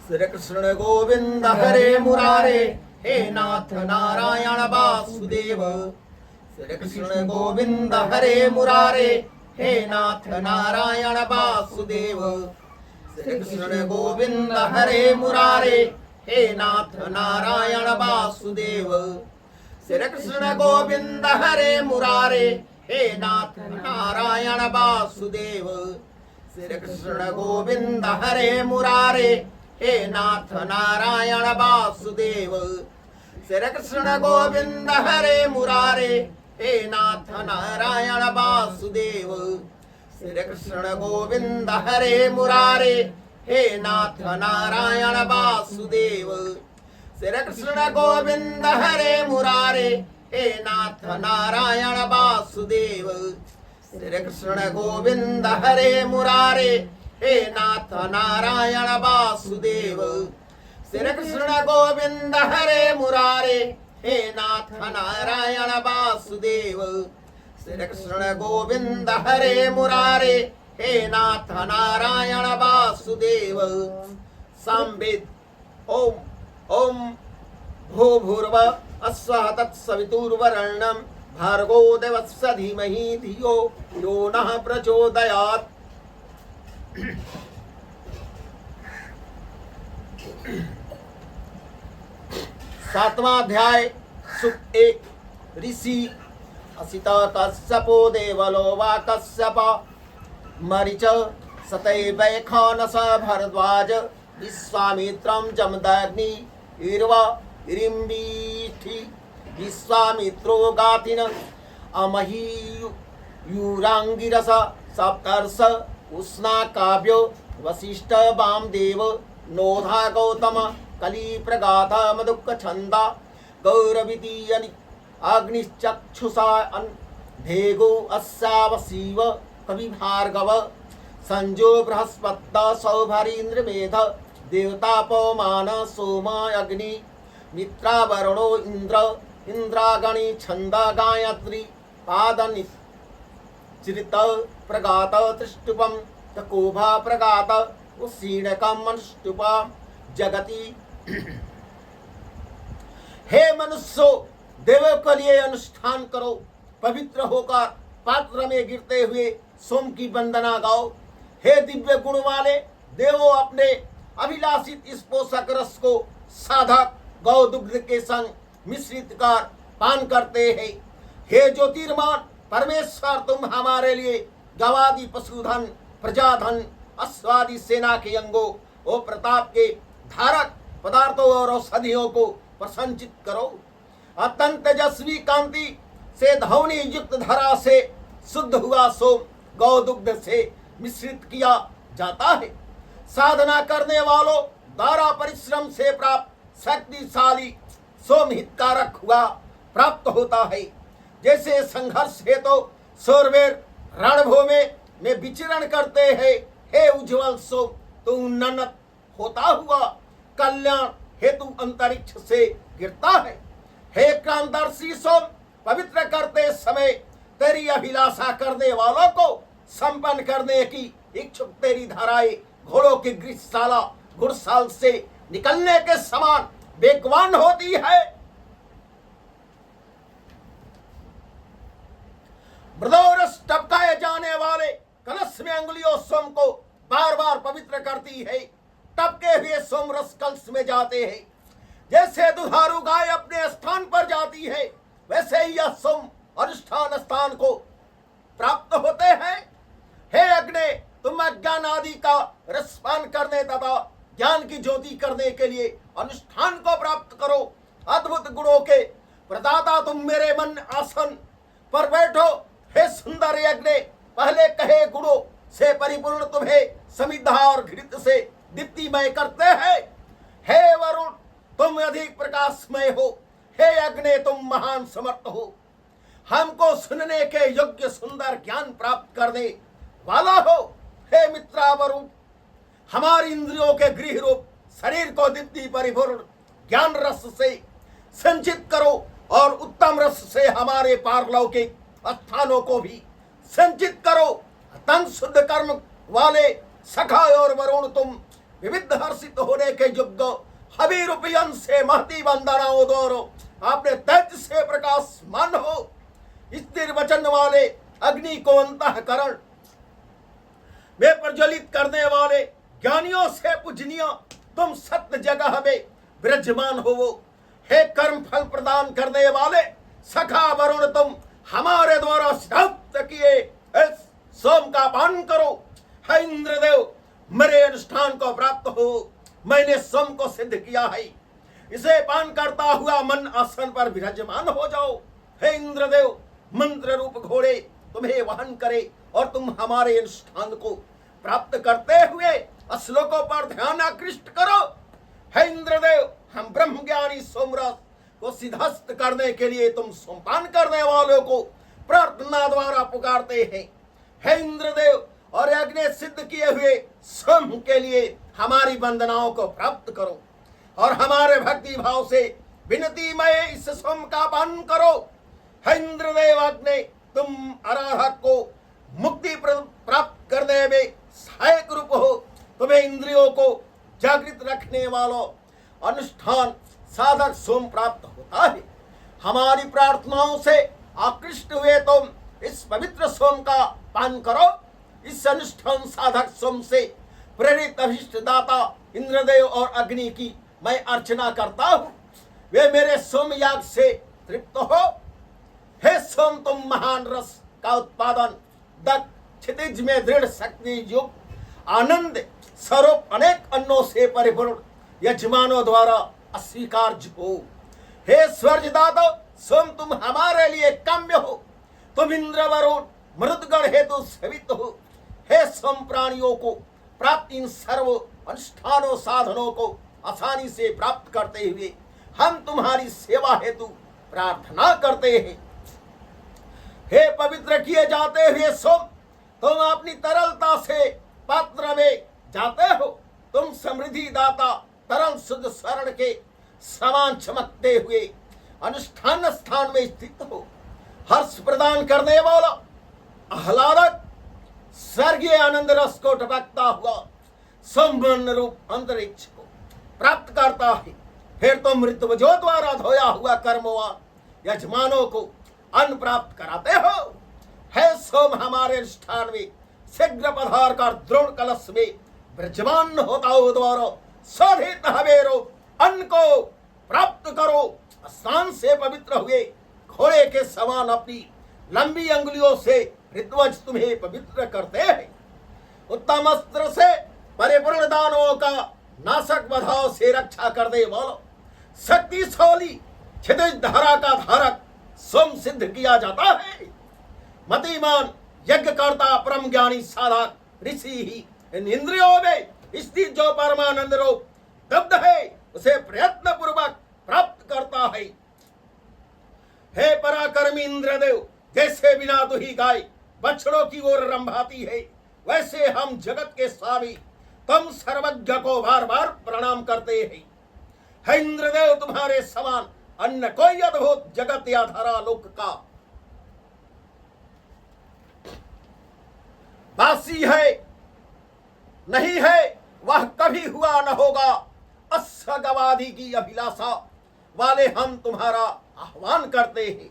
श्री कृष्ण गोविंद हरे मुरारे, हे नाथ नारायण वासुदेव। श्री कृष्ण गोविंद हरे मुरारे, हे नाथ नारायण वासुदेव। श्री कृष्ण गोविंद हरे मुरारे, हे नाथ नारायण वासुदेव। श्री कृष्ण गोविंद हरे मुरारे, हे नाथ नारायण वासुदेव। श्री कृष्ण गोविंद हरे मुरारे, हे नाथ नारायण वासुदेव। श्री कृष्ण गोविंद हरे मुरारे, हे नाथ नारायण वासुदेव। श्री कृष्ण गोविंद हरे मुरारे, हे नाथ नारायण वासुदेव। श्री कृष्ण गोविंद हरे मुरारे, हे नाथ नारायण वासुदेव। श्री कृष्ण गोविंद हरे मुरारे, हे नाथ नारायण वासुदेव। श्री कृष्ण गोविंद हरे मुरारे, हे नाथ नारायण वासुदेव। श्री कृष्ण गोविंद हरे मुरारे, हे नाथ नारायण वासुदेव। संविद ओम ओम भूर्भुवः अस्सः तत्सवितुर्वरेण्यं भर्गो देवस्य धीमहि धियो यो नः प्रचोदयात्। सातवां अध्याय सुख एक। ऋषि असित कश्यपो देवलो वा कश्यप मरीच सतैवैखानस भरद्वाज विश्वामित्रं जमदग्नि इर्वा इरिम्बीथि। विश्वामित्रो गातिन अमही यूरांगिरस सप्तर्ष उष्णा काव्यो वसिष्ठ वामदेव नोधा गौतम कली प्रगाथ मधुक छंदा गौरविति अग्निश्चक्षुषा धेगो अस्यावशीव कवि भार्गव संजो बृहस्पत सौभरीन्द्र मेध देवता पवमान सोम अग्नि मित्रावरुणो इंद्र इंद्रागणी छंद गायत्री पादनि चिरित प्रगात त्रिष्टुपम तकोभा प्रगात उसीणकम अनुष्टुप जगति। हे मनुष्यों, देवों के लिए अनुष्ठान करो, पवित्र होकर पात्र में गिरते हुए सोम की वंदना गाओ। हे दिव्य गुण वाले देवों, अपने अभिलाषित इस पोषक रस को साधक गौ दुग्ध के संग मिश्रित कर पान करते हैं। हे ज्योतिर्मान परमेश्वर, तुम हमारे लिए गवादि पशुधन प्रजाधन अश्वादि सेना के अंगों और प्रताप के धारक पदार्थों और औषधियों को प्रसंचित करो। अत्यंत तेजस्वी कांति से धवनी युक्त धरा से शुद्ध हुआ सोम गौ दुग्ध से मिश्रित किया जाता है। साधना करने वालों द्वारा परिश्रम से प्राप्त शक्तिशाली सोम हितकारक हुआ प्राप्त होता है। जैसे संघर्ष हेतु तो शूरवीर रणभूमि में विचरण करते हैं, हे उज्ज्वल सोम, तू उन्नत होता हुआ कल्याण हेतु अंतरिक्ष से गिरता है। हे क्रांतदर्शी सोम, पवित्र करते समय तेरी अभिलाषा करने वालों को संपन्न करने की इच्छुक तेरी धाराएं घोड़ों की गृहशाला घुड़साल से निकलने के समान वेगवान होती है। मृदोरस टपकाए जाने वाले कलश में अंगुलियों सोम को बार बार पवित्र करती है। टपके हुए सोम रस कलश में जाते हैं। जैसे दुधारू गाय अपने स्थान पर जाती है, वैसे ही यह सोम अनुष्ठान स्थान को प्राप्त होते हैं। हे अग्नि, तुम अज्ञान आदि का रसपान करने तथा ज्ञान की ज्योति करने के लिए अनुष्ठान को प्राप्त करो। अद्भुत गुणों के प्रदाता तुम मेरे मन आसन पर बैठो। हे सुंदर यज्ञ, पहले कहे गुणों से परिपूर्ण तुम्हें समिधा और घृत से दीप्तिमय करते हैं। हे वरुण, तुम अधिक प्रकाशमय हो। हे अग्नि, तुम महान समर्थ हो। हमको सुनने के योग्य सुंदर ज्ञान प्राप्त करने वाला हो। हे मित्रा वरुण, हमारी इंद्रियों के गृह रूप शरीर को दीप्ति परिपूर्ण ज्ञान रस से संचित करो और उत्तम रस से हमारे पारलौकिक स्थानों को भी संचित करो। तन शुद्ध कर्म वाले सखा और वरुण, तुम विविध हर्षित होने के युग हबी रूपियन से महती वंदनाओं दोरो आपने तेज से प्रकाशमान हो। स्थिर वचन वाले अग्नि को अंतःकरण में प्रज्वलित करने वाले ज्ञानियों से पूजनीय तुम सत्य जगह में विराजमान हो। हे कर्म फल प्रदान करने वाले सखा वरुण तुम हमारे द्वारा सिद्ध किए इस सोम का पान करो। हे इंद्रदेव मेरे अनुष्ठान को प्राप्त हो, मैंने सोम को सिद्ध किया है, इसे पान करता हुआ मन आसन पर विराजमान हो जाओ। हे इंद्रदेव मंत्र रूप घोड़े तुम्हें वहन करे और तुम हमारे अनुष्ठान को प्राप्त करते हुए श्लोकों पर ध्यान आकृष्ट करो। हे इंद्रदेव हम ब्रह्म ज्ञानी सोमरस को सिद्धस्त करने के लिए तुम सोमपान करने वालों को प्रार्थना द्वारा पुकारते हैं। हे इंद्रदेव और यज्ञ सिद्ध किए हुए सोम के लिए हमारी वंदनाओं को प्राप्त करो और हमारे भक्ति भाव से विनती में इस सोम का पान करो। हे इंद्रदेव अग्नि तुम आराधक को मुक्ति प्राप्त करने में सहायक रूप हो। तुम्हें इंद्रियों को जागृत रखने वालों अनुष्ठान साधक सोम प्राप्त होता है। हमारी प्रार्थनाओं से आकृष्ट हुए तुम इस पवित्र सोम का पान करो। इस अनुष्ठान साधक सोम से प्रेरित अभिष्ट दाता इंद्रदेव और अग्नि की मैं अर्चना करता हूँ, वे मेरे सोम याग से तृप्त हो। हे सोम तुम महान रस का उत्पादन दक्ष क्षितिज में दृढ़ शक्ति युक्त आनंद स्वरूप अनेक अन्नों से परिपूर्ण यजमानों द्वारा अस्वीकार्य हो। हे स्वर्गदाता सोम तुम हमारे लिए काम्य हो, तुम इंद्र वरुण मरुदगण हेतु सेवित हो। हे सोम प्राणियों को प्राप्त इन सर्व अनुष्ठानों साधनों को आसानी से प्राप्त करते हुए हम तुम्हारी सेवा हेतु प्रार्थना करते हैं। हे पवित्र किए जाते हुए सोम तुम अपनी तरलता से पात्र में जाते हो। तुम समृद्धि दाता तरल शुद्ध स्वर्ण के समान चमकते हुए अनुष्ठान स्थान में स्थित हो। हर्ष प्रदान करने वाला आह्लादक स्वर्गीय आनंद रस को टपकता हुआ संपन्न रूप अंतरिक्ष को प्राप्त करता है। फिर तुम मृत्युजों द्वारा धोया हुआ कर्मवान यजमानों को अन्न प्राप्त कराते हो। हे सोम हमारे अनुष्ठान में शीघ्र पधार कर द्रोण कलश में विराजमान होता हो द्वारा शोधित हवेरो अन्न को प्राप्त करो। स्नान से पवित्र हुए घोड़े के समान अपनी लंबी अंगुलियों से ऋत्वज तुम्हें पवित्र करते हैं। उत्तम अस्त्र से परिपूर्ण दानवों का नाशक बधाव से रक्षा करने वाला शक्तिशाली क्षितिज धारा का धारक सोम सिद्ध किया जाता है। मतिमान यज्ञकर्ता परम ज्ञानी साधक ऋषि ही इन इंद्रियों में स्थित जो परमानंद रूप दब्ध है उसे प्रयत्न पूर्वक प्राप्त करता है। हे पराक्रमी इंद्रदेव जैसे बिना दुही गाय बछड़ों की ओर रंभाती है, वैसे हम जगत के स्वामी तुम सर्वज्ञ को बार बार प्रणाम करते हैं। हे इंद्रदेव तुम्हारे समान अन्य कोई अद्भुत जगत या धरा लोक का वासी है नहीं है, वह कभी हुआ न होगा। अस्सगवादी की अभिलाषा वाले हम तुम्हारा आह्वान करते हैं।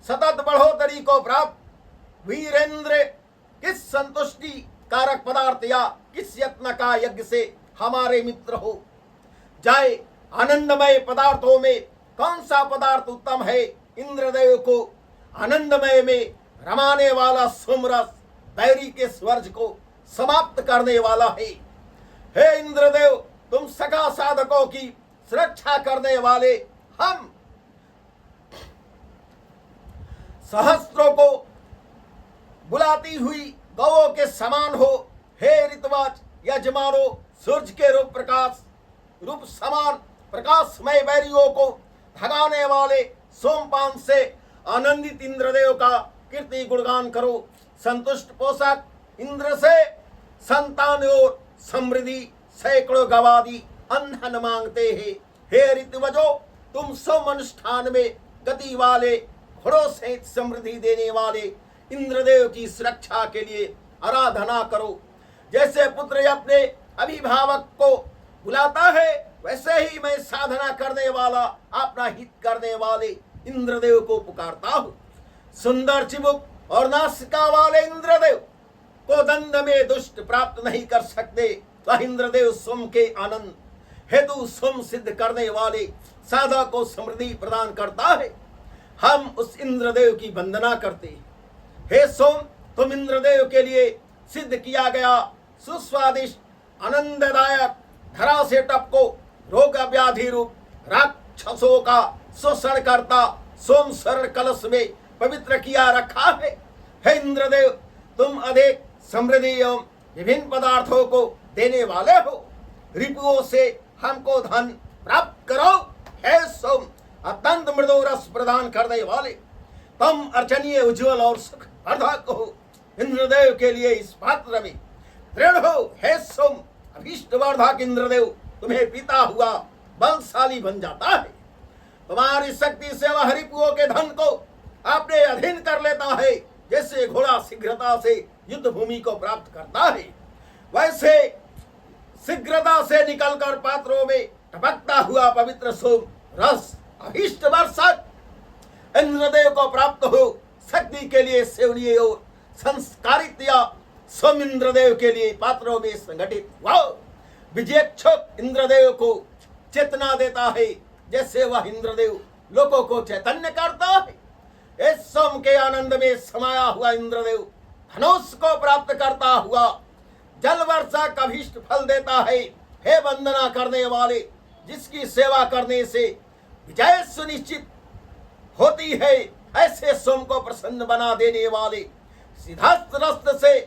सतत बढ़ोतरी को प्राप्त वीरेंद्र किस संतुष्टि कारक पदार्थ या किस यत्न का यज्ञ से हमारे मित्र हो जाए। आनंदमय पदार्थों में कौन सा पदार्थ उत्तम है? इंद्रदेव को आनंदमय में रमाने वाला सोमरस बैरी के स्वर्ग को समाप्त करने वाला है। हे इंद्रदेव तुम सखा साधकों की सुरक्षा करने वाले हम सहस्त्रों को बुलाती हुई गौओं के समान हो। हे ऋतवाच यजमानो सूर्य के रूप समान प्रकाशमय बैरियों को भगाने वाले सोमपान से आनंदित इंद्रदेव का कीर्ति गुणगान करो। संतुष्ट पोषक इंद्र से संतान और समृद्धि सैकड़ों गवादी अन्न मांगते हैं। हे ऋतुवजो तुम सोम अनुष्ठान में गति वाले घोड़ों से समृद्धि देने वाले इंद्रदेव की सुरक्षा के लिए आराधना करो। जैसे पुत्र अपने अभिभावक को बुलाता है, वैसे ही मैं साधना करने वाला, अपना हित करने वाले इंद्रदेव को पुकारता हूं। सुंदर चिबुक और नासिका वाले इंद्रदेव को दंड में दुष्ट प्राप्त नहीं कर सकते। वह इंद्रदेव सोम के आनंद हेतु सोम सिद्ध करने वाले साधक को समृद्धि प्रदान करता है। हम उस इंद्रदेव की वंदना करते हैं। हे सोम, तुम इंद्रदेव के लिए सिद्ध किया गया सुस्वादिष्ट आनंददायक धरा से टपको रोग व्याधि रूप राक्षसों का शोषण करता सोम स्वर्ण कलश में पवित्र किया रखा है। हे इंद्रदेव, तुम अधिक समृद्धि एवं विभिन्न पदार्थों को देने वाले हो। रिपुओं से हमको धन प्राप्त करो। हे सोम, अत्यंत मृदु रस प्रदान करने वाले, तुम अर्चनीय उज्ज्वल और सुख वर्धक हो। इंद्रदेव के लिए इस पात्र में दृढ़ हो। हे सोम, अभीष्ट वर्धक इंद्रदेव तुम्हें पीता हुआ बलशाली बन जाता है। तुम्हारी शक्ति से वह रिपुओं के धन को अपने अधीन कर लेता है। जैसे घोड़ा शीघ्रता से युद्ध भूमि को प्राप्त करता है, वैसे शीघ्रता से निकलकर पात्रों में टपकता हुआ पवित्र सोम रस अभीष्ट वर्षक इंद्रदेव को प्राप्त हो। शक्ति के लिए सेवनीय और संस्कारित या सोम इंद्रदेव के लिए पात्रों में संगठित हुआ। विजयक्षुक इंद्रदेव को चेतना देता है, जैसे वह इंद्रदेव लोगों को चैतन्य करता है। इस सोम के आनंद में समाया हुआ इंद्रदेव धनुष को प्राप्त करता हुआ जल वर्षा का अभीष्ट फल देता है। हे वंदना करने वाले, जिसकी सेवा करने से विजय सुनिश्चित होती है, ऐसे सोम को प्रसन्न बना देने वाले सिद्धार्थ रस्त से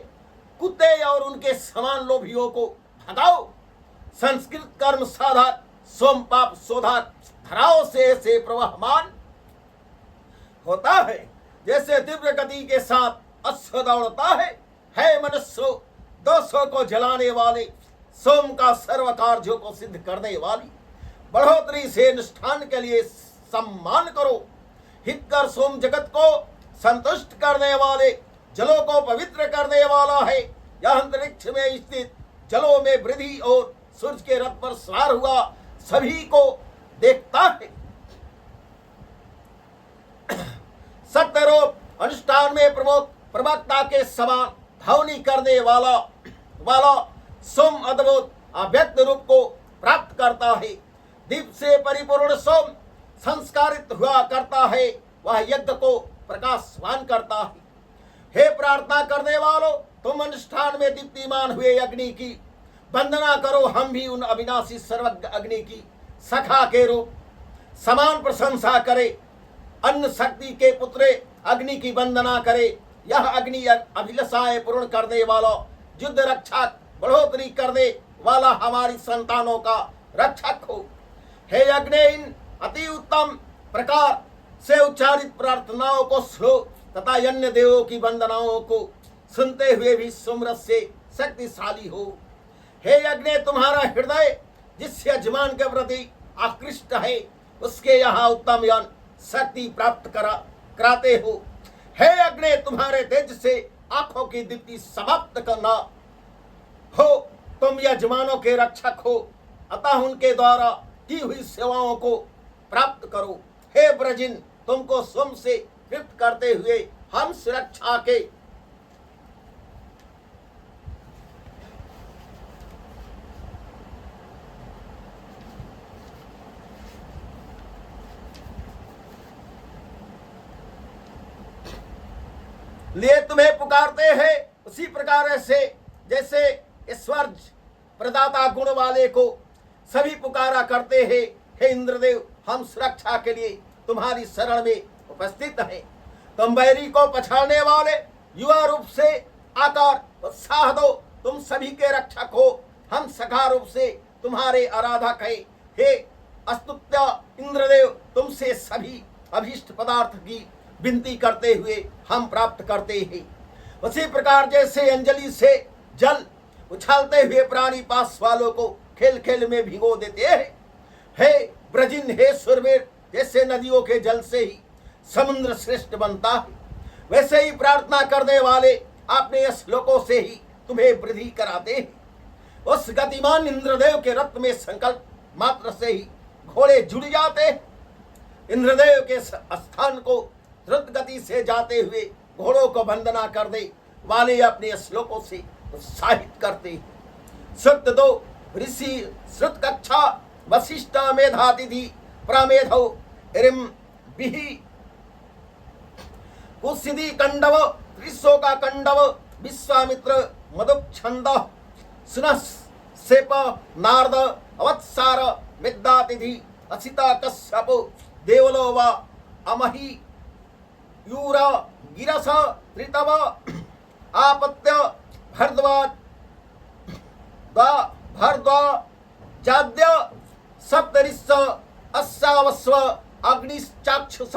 कुत्ते और उनके समान लोभियों को भगाओ। संस्कृत कर्म साधक सोम पाप शोधक धराओं से ऐसे प्रवहमान होता है, जैसे तीव्र गति के साथ अश्व दौड़ता है। हे मनुष्य, दोषों को जलाने वाले सोम का सर्व कार्यों को सिद्ध करने वाली बढ़ोतरी से अनुष्ठान के लिए सम्मान करो। हितकर सोम जगत को संतुष्ट करने वाले जलों को पवित्र करने वाला है। यह अंतरिक्ष में स्थित जलों में वृद्धि और सूर्य के रथ पर सवार हुआ सभी को देखता है। सत्यरूप अनुष्ठान में प्रमुख प्रवक्ता के समान ध्वनि करने वाला सोम अद्भुत अव्यक्त रूप को प्राप्त करता है। दीप से परिपूर्ण सोम संस्कारित हुआ करता है, वह यज्ञ को प्रकाशवान करता है। हे प्रार्थना करने वालों, तुम अनुष्ठान में दीप्तिमान हुए अग्नि की वंदना करो। हम भी उन अविनाशी सर्वज्ञ अग्नि की सखा के रूप समान प्रशंसा करें। अन्न शक्ति के पुत्र अग्नि की वंदना करे। यह अग्नि अभिलाषाएं पूर्ण करने वाला, युद्ध रक्षक, बढ़ोतरी करने वाला, हमारी संतानों का रक्षक हो। हे अग्नि, इन अति उत्तम प्रकार से उच्चारित प्रार्थनाओं को सुनो तथा अन्य देवों की वंदनाओं को सुनते हुए भी सुमरस से शक्तिशाली हो। हे अग्नि, तुम्हारा हृदय जिस यजमान के प्रति आकृष्ट है, उसके यहाँ उत्तम यज्ञ शक्ति प्राप्त कराते हो। हे अग्नि, तुम्हारे तेज से आंखों की दीप्ति समाप्त करना हो। तुम यजमानों के रक्षक हो, अतः उनके द्वारा की हुई सेवाओं को प्राप्त करो। हे ब्रजिन, तुमको सोम से तृप्त करते हुए हम सुरक्षा के लिए तुम्हें पुकारते हैं। उसी प्रकार से जैसे ईश्वर प्रदाता गुण वाले को सभी पुकारा करते हैं। हे इंद्रदेव, हम सुरक्षा के लिए तुम्हारी शरण में उपस्थित हैं। तुम बैरी को पछाड़ने वाले युवा रूप से आकर उत्साह दो। तुम सभी के रक्षक हो। हम सखा रूप से तुम्हारे आराधक हैं। हे अस्तुत्य इंद्रदेव, तुमसे सभी अभीष्ट पदार्थ की विनती करते हुए हम प्राप्त करते हैं। उसी प्रकार जैसे अंजलि से जल उछालते हुए प्राणी पास वालों को खेल खेल में भिगो देते हैं। हे ब्रजिन, हे सुरवीर, जैसे नदियों के जल से ही समुद्र श्रेष्ठ बनता है, वैसे ही प्रार्थना करने वाले अपने श्लोकों से ही तुम्हें वृद्धि कराते हैं। उस गतिमान इंद्रदेव के रथ में संकल्प मात्र से ही घोड़े जुड़ जाते। इंद्रदेव के स्थान को द्रुत गति से जाते हुए घोड़ों को वंदना कर दे वाले अपने श्लोकों से उत्साहित करते। श्रुत दो ऋषि श्रुत कक्षा वशिष्ठ मेधातिथि प्रमेधौ हिरिम बिहि कुसिदी कंडव त्रिशो का कंडव विश्वामित्र मधुच्छंद सुनस सेप नारद अवत्सार मिद्दातिथि असिता कश्यप देवलो व अमहि यूर गिरस त्रितव आपत्य भरद्वाज जाद्य सप्तरिश्च अश्वावस्व अग्निश्चाक्षुष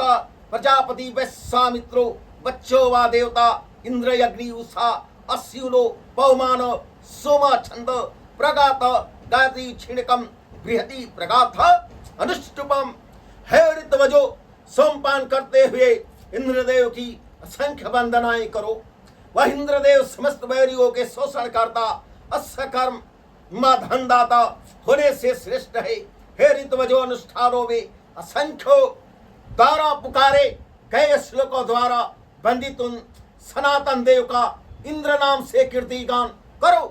प्रजापति वैश्वामित्रो बच्चो वा देवता इंद्र अग्नि उषा अश्विनो पवमान सोमा छंद प्रगात गायत्री क्षीणकम बृहति प्रगाथ अनुष्टुपम हे ऋतवजो सोमपान करते हुए इंद्रदेव की असंख्य वंदनाएं करो। वह इंद्रदेव समस्त वैरियों के शोषण करता असकर्म धनदाता होने से श्रेष्ठ है। हे ऋतवजो अनुष्ठानों में असंख्यो द्वारा पुकारे गए श्लोकों द्वारा वंदित उन सनातन देव का इंद्र नाम से कीर्तिगान करो।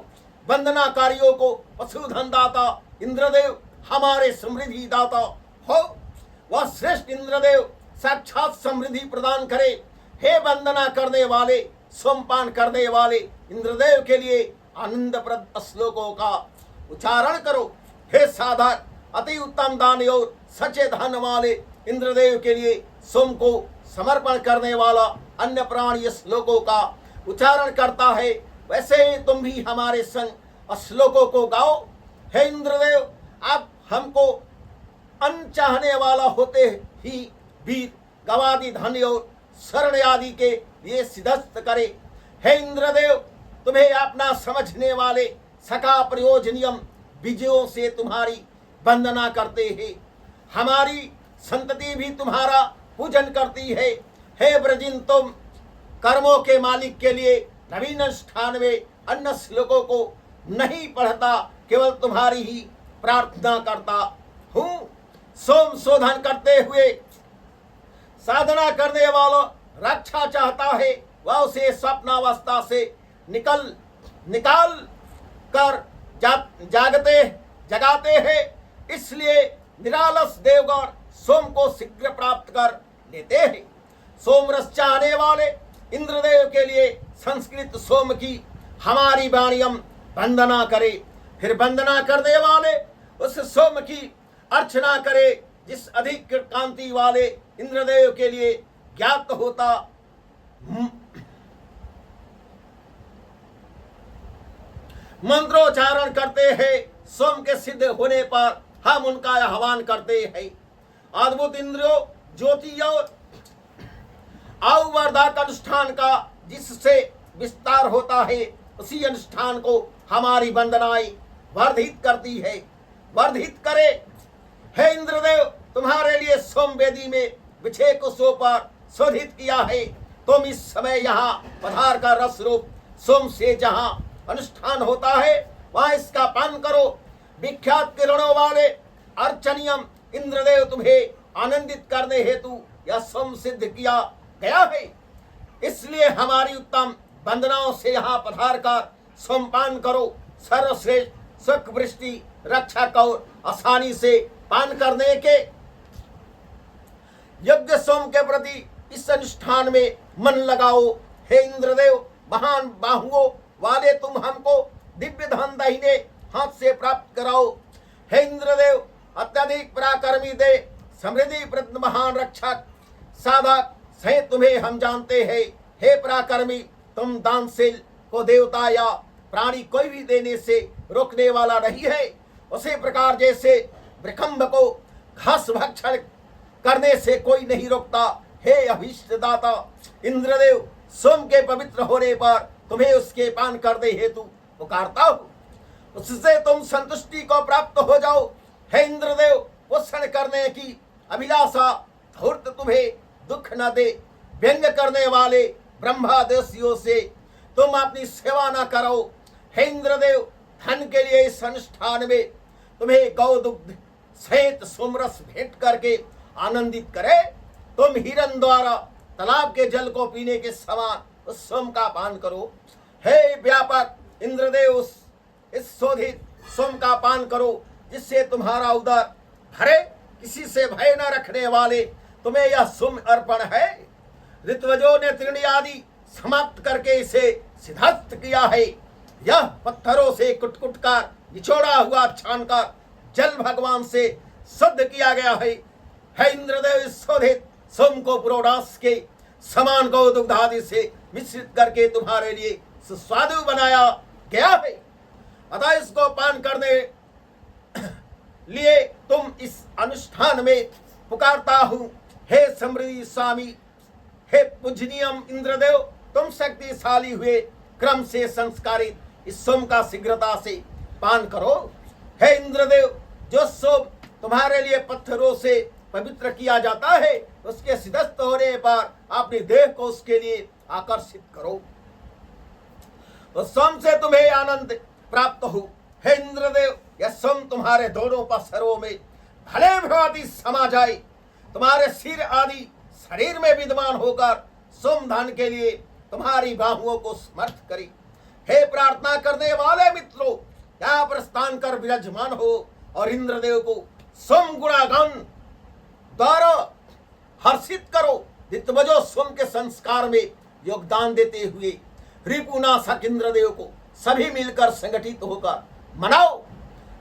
वंदनाकारियों को पशुधन दाता इंद्रदेव हमारे समृद्धि दाता हो। वह श्रेष्ठ इंद्रदेव साक्षात समृद्धि प्रदान करे। हे वंदना करने वाले सोमपान करने वाले इंद्रदेव के लिए आनंदप्रद श्लोकों का उच्चारण करो। हे साधक अति उत्तम दान और सच्चे धन वाले इंद्रदेव के लिए सोम को समर्पण करने वाला अन्य प्राणी श्लोकों का उच्चारण करता है, वैसे ही तुम भी हमारे संग श्लोकों को गाओ। हे इंद्रदेव आप हमको अनचाहने वाला होते ही वीर गवादि धन और शरण आदि के लिए सिद्धस्त करे। हे इंद्रदेव तुम्हें अपना समझने वाले सखा प्रयोजनियम विजयों से तुम्हारी वंदना करते हैं। हमारी संतति भी तुम्हारा पूजन करती है। हे ब्रजिन तुम कर्मों के मालिक के लिए नवीन अनुष्ठान में अन्य श्लोकों को नहीं पढ़ता, केवल तुम्हारी ही प्रार्थना करता हूँ। सोम शोधन करते हुए साधना करने वाला रक्षा चाहता है, वह उसे स्वप्नावस्था से निकाल कर जगाते हैं। इसलिए निरालस देवगण सोम को शीघ्र प्राप्त कर लेते हैं। सोम रस चाहने वाले इंद्रदेव के लिए संस्कृत सोम की हमारी वाणी हम वंदना करे। फिर वंदना करने वाले उस सोम की अर्चना करे जिस अधिक कांति वाले इंद्रदेव के लिए ज्ञात होता। मंत्रोच्चारण करते हैं। सोम के सिद्ध होने पर हम उनका आह्वान करते हैं। अद्भुत इंद्रियों ज्योति और आयुर्वर्धक अनुष्ठान का जिससे विस्तार होता है, उसी अनुष्ठान को हमारी वंदनाएं वर्धित करती है। वर्धित करे। हे इंद्रदेव तुम्हारे लिए सोम वेदी में बिछे कुशों पर शोधित किया है। तुम इस समय यहाँ पधार कर रस रूप सोम से जहाँ अनुष्ठान होता है वहाँ इसका पान करो। विख्यात किरणों वाले अर्चनियम इंद्रदेव तुम्हें आनंदित करने हेतु यह सोम सिद्ध किया गया है। इसलिए हमारी उत्तम वंदनाओं से यहाँ पधार कर सोमपान करो। सर्वश्रेष्ठ सुख वृष्टि रक्षक और आसानी से पान करने के यज्ञ सोम के प्रति इस अनुष्ठान में मन लगाओ। हे इंद्रदेव महान बाहुओं वाले तुम हमको दिव्य धन दाहिने हाथ से प्राप्त कराओ। हे इंद्रदेव अत्यधिक पराक्रमी दे समृद्धि प्रद महान रक्षक साधक से तुम्हें हम जानते हैं। हे पराक्रमी तुम दानशील को देवता या प्राणी कोई भी देने से रोकने वाला नहीं है। उसी प्रकार जैसे वृखंभ को घास भक्षण करने से कोई नहीं रोकता। हे अभीष्टदाता इंद्रदेव सोम के पवित्र होने पर तुम्हें उसके पान करने हेतु पुकारता हूँ, उससे तुम संतुष्टि को प्राप्त हो जाओ। हे इंद्रदेव पोषण करने की अभिलाषा धूर्त तुम्हें दुख न दे। व्यंग करने वाले ब्रह्मादेशियों से तुम अपनी सेवा न करो। हे इंद्रदेव धन के लिए इस अनुष्ठान में तुम्हें गौ दुग्ध सहित सोमरस भेंट करके आनंदित करे। तुम हिरण द्वारा तालाब के जल को पीने के समान उस सोम का पान करो। हे व्यापक इंद्रदेव, इस शोधित सोम का पान करो, जिससे तुम्हारा उदर भरे। किसी से भय न रखने वाले तुम्हें यह सोम अर्पण है। ऋत्वजों ने त्रिणी आदि समाप्त करके इसे सिद्धस्त किया है। यह पत्थरों से कुट-कुट कर निचोड़ा हुआ छानकर जल भगवान से शुद्ध किया गया है। हे इंद्रदेव, इस शोधित सोम को पुरोडास के समान गौ दुग्ध आदि से मिश्रित करके तुम्हारे लिए सुस्वादु बनाया गया है। अतः इसको पान करने लिए तुम इस अनुष्ठान में पुकारता हूँ। हे समृद्धि स्वामी, हे पूजनीयम इंद्रदेव, तुम शक्तिशाली हुए क्रम से संस्कारित इस सोम का शीघ्रता से पान करो। हे इंद्रदेव, जो सोम तुम्हारे लिए पत्थरों से पवित्र किया जाता है, उसके सिद्धस्त होने पर अपनी देह को उसके लिए आकर्षित करो। उस सोम से तुम्हें आनंद प्राप्त हो। हे इंद्रदेव, यह सोम तुम्हारे दोनों पसरों में भले भांति समा जाए, तुम्हारे सिर आदि शरीर में विद्यमान होकर सोम दान के लिए तुम्हारी बाहुओं को समर्थ करे। हे प्रार्थना करने वाले मित्रों, यहाँ पर स्थान कर विराजमान हो और इंद्रदेव को सोम गुणागान द्वारा हर्षित करो। ऋत्वजो सोम के संस्कार में योगदान देते हुए रिपुनाशक इंद्रदेव को सभी मिलकर संगठित होकर मनाओ।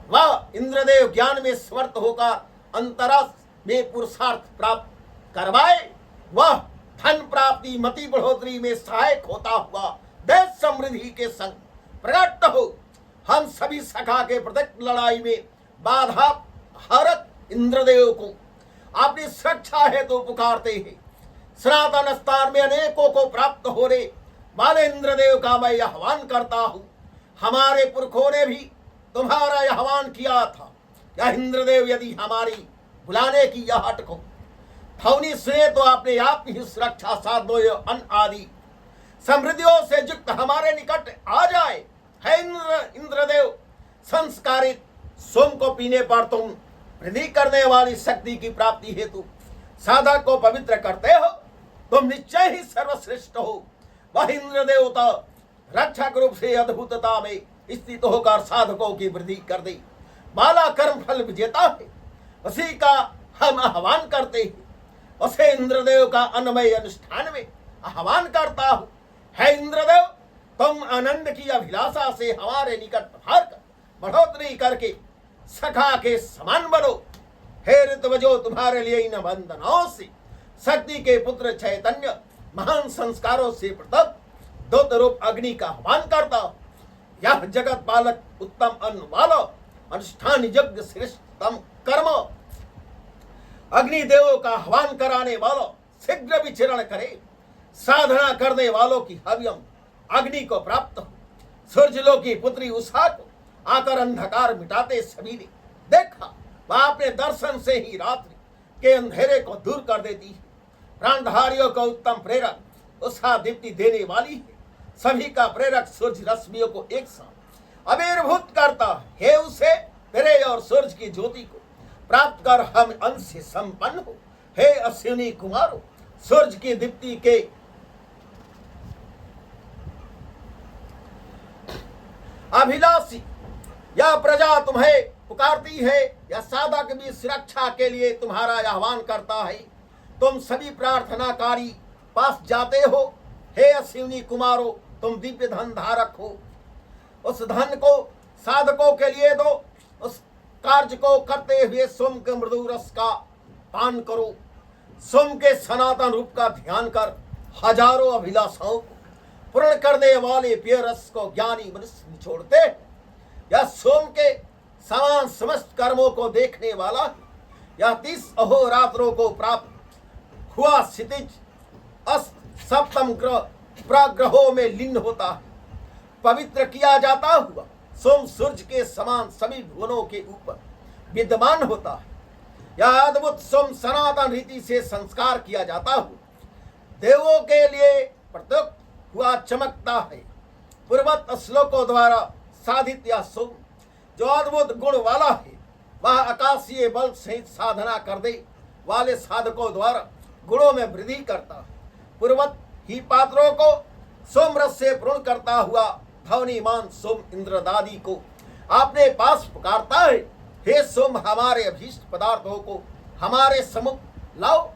वह इंद्रदेव ज्ञान में समर्थ होकर अंतरस में पुरुषार्थ प्राप्त करवाए। वह धन प्राप्ति मति बढ़ोतरी में सहायक होता हुआ देश समृद्धि के संग प्रकट हो। हम सभी सखा के प्रत्येक लड़ाई में बाधा हारक इंद्रदेव को अपनी सुरक्षा हेतु पुकारते हैं। सनातन स्थान में अनेकों को प्राप्त होने वाले इंद्रदेव का मैं आह्वान करता हूँ। हमारे पुरखों ने भी तुम्हारा आह्वान किया था। यह इंद्रदेव यदि हमारी बुलाने की यह हट को ध्वनि सुने तो अपने आप ही सुरक्षा साधनों अन्न आदि समृद्धियों से युक्त हमारे निकट आ जाए। है इंद्रदेव, संस्कारित सोम को पीने पर तुम वृद्धि करने वाली शक्ति की प्राप्ति हेतु साधक को पवित्र करते हो। तुम निश्चय ही सर्वश्रेष्ठ हो। वह इंद्र देवता रक्षक रूप से अद्भुतता में स्थित होकर साधकों की वृद्धि कर दे। बाला कर्म फल विजेता है, उसी का हम आह्वान करते हैं। उसे इंद्रदेव का अन्नमय अनुष्ठान में आह्वान करता हूँ। है इंद्रदेव, तुम आनंद की अभिलाषा से हमारे निकट पधार कर बढ़ोतरी करके सखा के समान बनो। हे ऋतवजो, तुम्हारे लिए इन बंधनों से शक्ति के पुत्र चैतन्य महान संस्कारों से पृथक दूत रूप अग्नि का आह्वान करता हूं। यह जगत पालक उत्तम अन्न वाला अनुष्ठान यज्ञ श्रेष्ठतम कर्म अग्निदेवों का आह्वान कराने वाला शीघ्र विचरण करे। साधना करने वालों की हव्यम अग्नि को प्राप्त हो। सूर्यलोक की पुत्री उषा को आकर अंधकार मिटाते सभी ने देखा। वह अपने दर्शन से ही रात्रि के अंधेरे को दूर कर देती है। प्राणधारियों का उत्तम प्रेरक उषा दीप्ति देने वाली है। सभी का प्रेरक सूर्य रश्मियों को एक साथ आविर्भूत करता है। उसे तेरे और सूर्य की ज्योति को प्राप्त कर हम अंश से संपन्न हो। हे अश्विनी कुमारों, सूर्य की दीप्ति के अभिलाषी यह प्रजा तुम्हें पुकारती है। यह साधक भी सुरक्षा के लिए तुम्हारा आह्वान करता है। तुम सभी प्रार्थनाकारी पास जाते हो। हे अश्विनी कुमारों, तुम दिव्य धन धारक हो। उस धन को साधकों के लिए दो। उस कार्य को करते हुए सोम के मृदु रस का पान करो। सोम के सनातन रूप का ध्यान कर हजारों अभिलाषाओं को पूर्ण करने वाले पेय रस को ज्ञानी मनुष्य निचोड़ते। यह सोम के समान समस्त कर्मों को देखने वाला है। यह 30 अहोरात्रों को प्राप्त हुआ क्षितिज अस्त सप्तम ग्रह प्रग्रहों में लीन होता है। पवित्र किया जाता हुआ सोम सूर्य के समान सभी भुवनों के ऊपर विद्यमान होता है। यह अद्भुत सोम सनातन रीति से संस्कार किया जाता हुआ देवों के लिए प्रत्यक्ष हुआ चमकता है। पूर्वत श्लोकों द्वारा साधित या सोम जो अद्भुत गुण वाला है, वह आकाशीय बल सहित साधना कर दे वाले साधकों द्वारा गुणों में वृद्धि करता है। पूर्वत ही पात्रों को सोम रस से पूर्ण करता हुआ धवनीमान सोम इंद्रदादी को अपने पास पुकारता है। हे सोम, हमारे अभीष्ट पदार्थों को हमारे सम्मुख लाओ,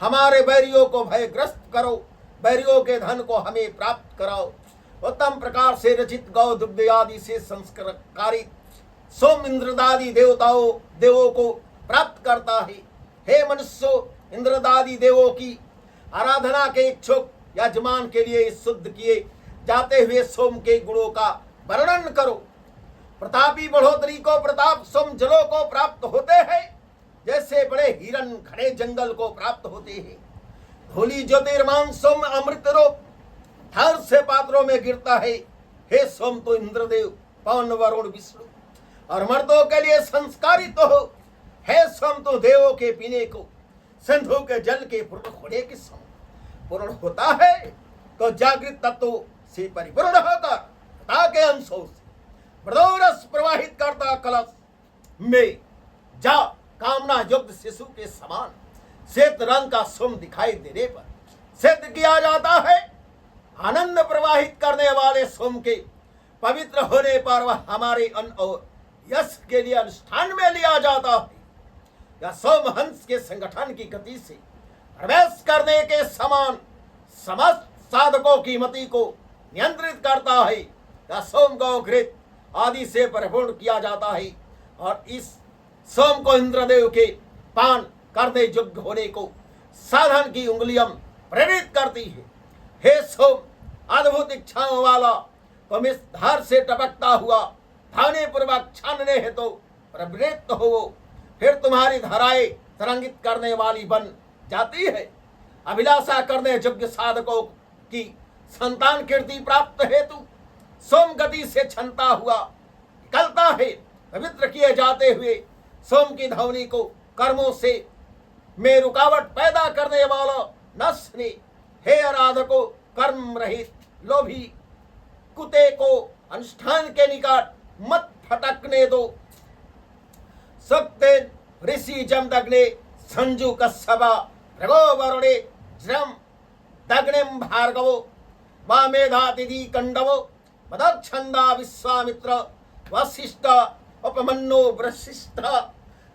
हमारे बैरियों को भयग्रस्त करो, बैरियों के धन को हमें प्राप्त कराओ। उत्तम प्रकार से रचित गौ दुग्ध आदि से संस्कारित सोम इंद्रदादी देवों को प्राप्त करता है। हे मनुष्यों, इंद्रदादी देवों की आराधना के इच्छुक यजमान के लिए शुद्ध किए जाते हुए सोम के गुणों का वर्णन करो। प्रतापी बढ़ोतरी को प्रताप सोम जलों को प्राप्त होते हैं, जैसे बड़े हिरण घने जंगल को प्राप्त होते हैं। धूलि ज्योतिर्मान सोम अमृत रूप धर से पात्रों में गिरता है। हे सोम, तो इंद्रदेव, पवन, वरुण, विष्णु और मर्दों के लिए संस्कारित हो। हे सोम, तो देवों के पीने को सिंधु के जल के पूर्ण होने के समान पूर्ण होता है, तो जागृत तत्व से परिपूर्ण होकर ताके अंशों से मृदोरस प्रवाहित करता कलश में जा कामना युक्त शिशु के समान श्वेत रंग का सोम दिखाई देने पर सिद्ध किया जाता है। आनंद प्रवाहित करने वाले सोम के पवित्र होने पर वह हमारे अन्न और यश के लिए अनुष्ठान में लिया जाता है। यह सोम हंस के संगठन की गति से प्रवेश करने के समान समस्त साधकों की मति को नियंत्रित करता है। यह सोम गौ घृत आदि से परिपूर्ण किया जाता है और इस सोम को इंद्रदेव के पान करने योग्य होने को साधन की उंगलियां प्रेरित करती है। हे सोम, अद्भुत इच्छाओं वाला, तुम इस धार से टपकता हुआ धाने पूर्वक छानने हेतु तो प्रवृत्त हो, फिर तुम्हारी धाराएं तरंगित करने वाली बन जाती है। अभिलाषा करने योग्य साधकों की संतान कीर्ति प्राप्त हेतु सोम गति से छनता हुआ निकलता है। पवित्र किए जाते हुए सोम की ध्वनि को कर्मों से में रुकावट पैदा करने वाला नष्ट ने, हे आराधको, कर्म रहित लोभी कुत्ते को अनुष्ठान के निकट मत फटकने दो। सक्ते ऋषि जमदग्ने संजु कस्सबा रगो वरुणे ज्रम दग्निम भार्गवो वामेधातिथि कंडवो मदच्छंदा विश्वामित्र वशिष्ठ उपमन्नो वशिष्ठ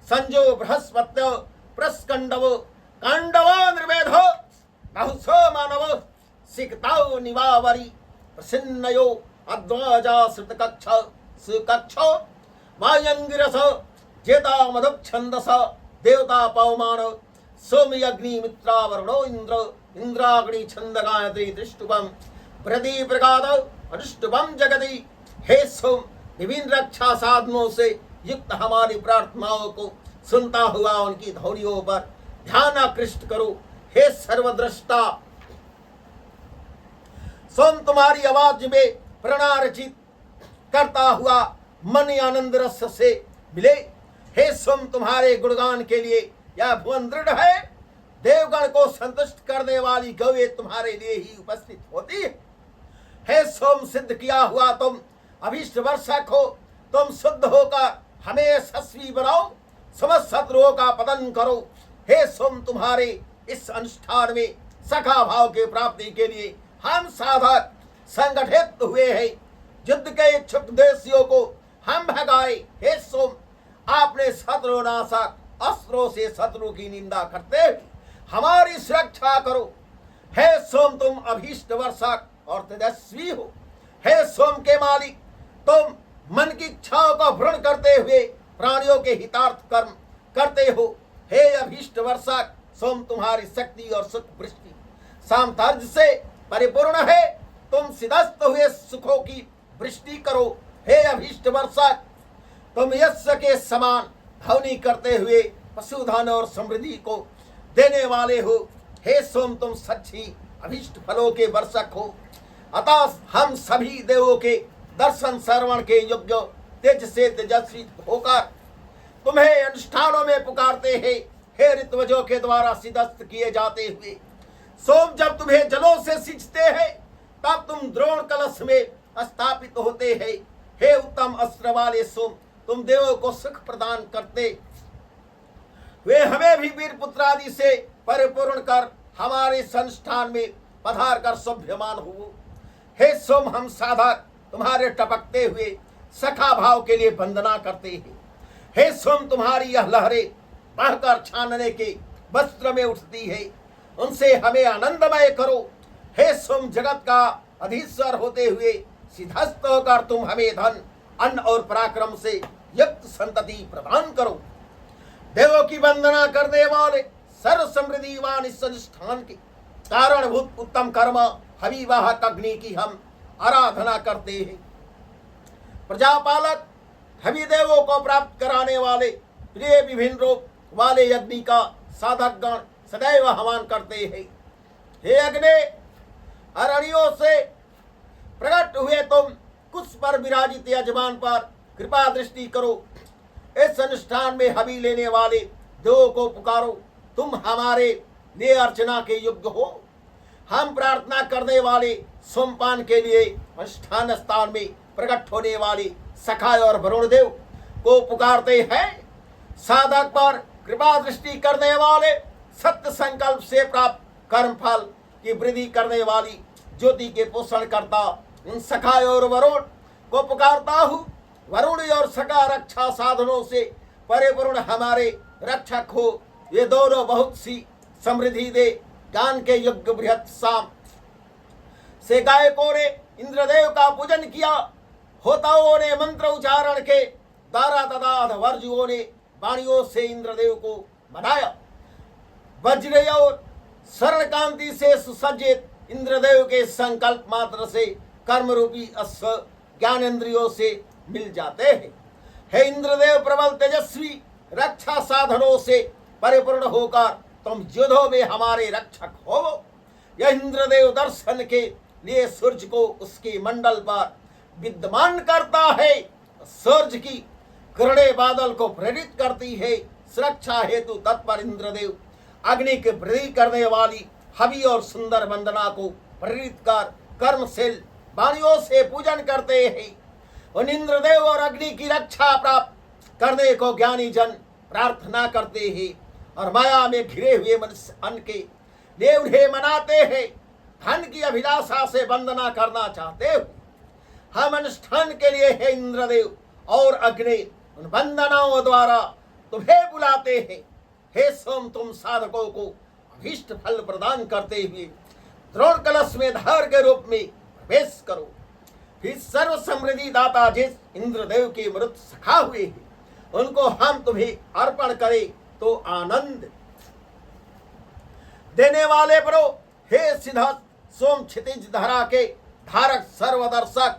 संजो बृहस्पत्य प्रस्कंडवो कांडवो निर्वेदो बहुसो मानव सिकताओ निवावरी प्रसन्नयो अद्वाजा श्रुतकक्ष सुकक्ष वायंगिरस जेता मधुच्छंदस देवता पवमान सोम अग्नि मित्रा वरुणो इंद्र इंद्राग्नि छंद गायत्री दृष्टुपम प्रदीप प्रगाद अनुष्टुपम जगति। हे सोम, विभिन्न रक्षा साधनों से युक्त हमारी प्रार्थनाओं को सुनता हुआ उनकी ध्वनियों पर ध्यान आकृष्ट करो। हे सर्वद्रष्टा सोम, तुम्हारी आवाज में प्रणा-रचित करता हुआ मन आनंद रस से मिले। हे सोम, तुम्हारे गुणगान के लिए यह भुवन दृढ़ है। देवगण को संतुष्ट करने वाली गौएं तुम्हारे लिए ही उपस्थित होती है। हे सोम, सिद्ध किया हुआ तुम अभीष्ट वर्षक हो। तुम शुद्ध होकर हमें यशस्वी बनाओ, समस्त शत्रुओं का पतन करो। हे सोम, तुम्हारे इस अनुष्ठान में सखा भाव के प्राप्ति के लिए हम साधक संगठित हुए हैं। युद्ध के इच्छुक देशियों को हम भगाए। हे सोम, आपने शत्रुनाशक अस्त्रों से शत्रु की निंदा करते हमारी सुरक्षा करो। हे सोम, तुम अभीष्ट वर्षक और तेजस्वी हो। हे सोम के मालिक, तुम मन की इच्छाओं का पूर्ण करते हुए प्राणियों के हितार्थ कर्म करते हो। हे अभीष्ट वर्षक सोम, तुम्हारी शक्ति और सुख वृष्टि सामर्थ्य से परिपूर्ण है। तुम सिद्धस्त हुए सुखों की वृष्टि करो। हे अभीष्ट वर्षक, तुम यश के समान ध्वनि करते हुए पशुधन और समृद्धि को देने वाले हो। हे सोम, तुम सच्ची अभीष्ट फलों के वर्षक हो। अतः हम सभी देवों के दर्शन श्रवण के योग्य तेज से तेजस्वी होकर तुम्हें अनुष्ठानों में पुकारते हैं। हे ऋतुवजों के द्वारा सिद्धस्त किए जाते हुए सोम, जब तुम्हें जलों से सिंचते हैं तब तुम द्रोण कलश में स्थापित होते हैं। हे उत्तम अस्त्र वाले सोम, तुम देवों को सुख प्रदान करते वे हमें भी वीर पुत्र आदि से परिपूर्ण कर हमारे संस्थान में पधार कर सभ्यमान हो। हे सोम, हम साधक तुम्हारे टपकते हुए सखा भाव के लिए वंदना करते हैं। हे सोम, तुम्हारी यह लहरें बहकर छानने के वस्त्र में उठती है, उनसे हमें आनंदमय करो। हे सोम, जगत का अधीश्वर होते हुए सिद्धस्त होकर तुम हमें धन, अन्न और पराक्रम से युक्त संतति प्रदान करो। देवों की वंदना करने वाले सर्व समृद्धिवान इस संस्थान के कारणभूत उत्तम कर्म हविवाहक अग्नि की हम आराधना करते हैं। प्रजापालक हवि देवों को प्राप्त कराने वाले प्रिय विभिन्न रूप वाले अग्नि का साधक गण सदैव हवन करते हैं। हे अग्नि, अरण्यों से प्रकट हुए तुम कुछ पर विराजित यजमान पर कृपा दृष्टि करो। इस अनुष्ठान में हवि लेने वाले देवों को पुकारो, तुम हमारे लिए अर्चना के योग्य हो। हम प्रार्थना करने वाले सोमपान के लिए अनुष्ठान स्थान में प्रकट होने वाले सखाय और वरुण देव को पुकारते हैं। साधक पर कृपा दृष्टि करने वाले सत्य संकल्प से प्राप्त कर्म फल की वृद्धि करने वाली ज्योति के पोषण करता उन सखाय और वरुण को पुकारता हूँ। वरुण और सखा रक्षा साधनों से परिपूर्ण हमारे रक्षक हो। ये दोनों बहुत सी समृद्धि दे। ज्ञान के योग्य बृहत शाम से गायकों ने इंद्रदेव का पूजन किया। होताओं ने मंत्र उच्चारण के द्वारा तथा वर्जुओं ने वाणियों से इंद्रदेव को मनाया। वज्र और सरल कांति से सुसज्जित इंद्रदेव के संकल्प मात्र से कर्म रूपी अश्व ज्ञानेन्द्रियों से मिल जाते हैं। हे इंद्रदेव, प्रबल तेजस्वी रक्षा साधनों से परिपूर्ण होकर तुम युद्धों में हमारे रक्षक हो। यह इंद्रदेव दर्शन के लिए सूर्य को उसके मंडल पर विद्यमान करता है। सूर्य की किरणें बादल को प्रेरित करती है। सुरक्षा हेतु तत्पर इंद्रदेव अग्नि की वृद्धि करने वाली हवि और सुंदर वंदना को प्रेरित कर कर्मशील वाणियों से पूजन करते हैं। उन इंद्रदेव और अग्नि की रक्षा प्राप्त करने को ज्ञानी जन प्रार्थना करते हैं और माया में घिरे हुए मनुष्य अन्न के लिए उन्हें मनाते हैं। धन की अभिलाषा से वंदना करना चाहते हो, हम अनुष्ठान के लिए हे इंद्रदेव और अग्नि उन वंदनाओं द्वारा तुम्हें बुलाते हैं। हे सोम, तुम साधकों को अभीष्ट फल प्रदान करते हुए द्रोण कलश में धार के रूप में प्रवेश करो। फिर सर्व समृद्धि दाता जिस इंद्रदेव के मृत सखा हुए हैं, उनको हम तुम्हें अर्पण करें तो आनंद देने वाले बनो। हे सिद्ध सोम, क्षितिज धरा के धारक सर्वदर्शक